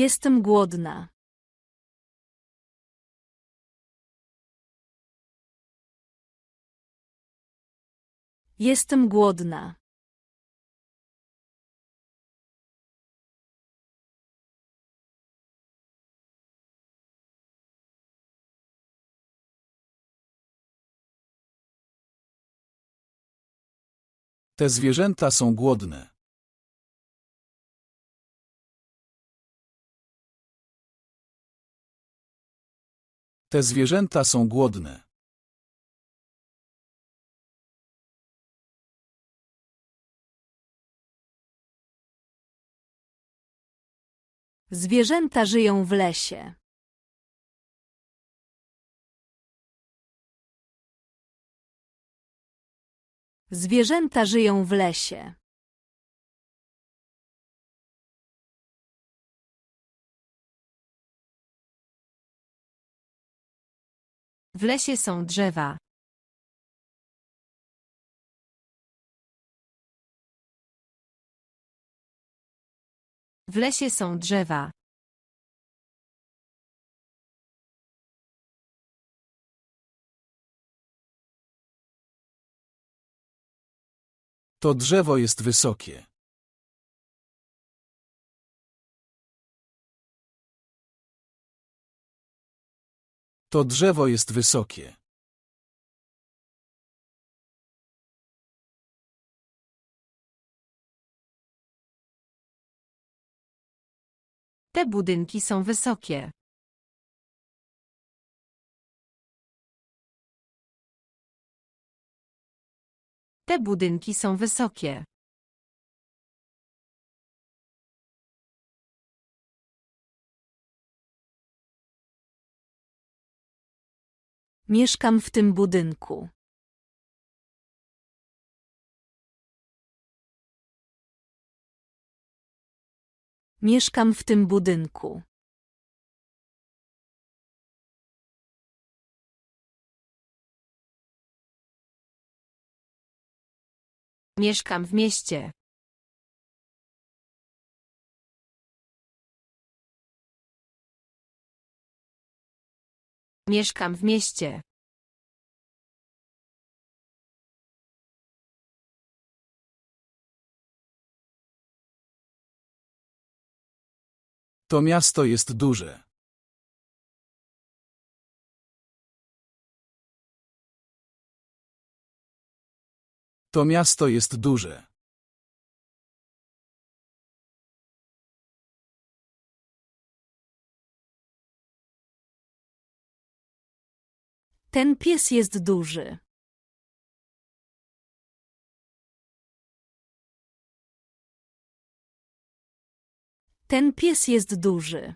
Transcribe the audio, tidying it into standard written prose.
Jestem głodna. Jestem głodna. Te zwierzęta są głodne. Te zwierzęta są głodne. Zwierzęta żyją w lesie. Zwierzęta żyją w lesie. W lesie są drzewa. W lesie są drzewa. To drzewo jest wysokie. To drzewo jest wysokie. Te budynki są wysokie. Te budynki są wysokie. Mieszkam w tym budynku. Mieszkam w tym budynku. Mieszkam w mieście. Mieszkam w mieście. To miasto jest duże. To miasto jest duże. Ten pies jest duży. Ten pies jest duży.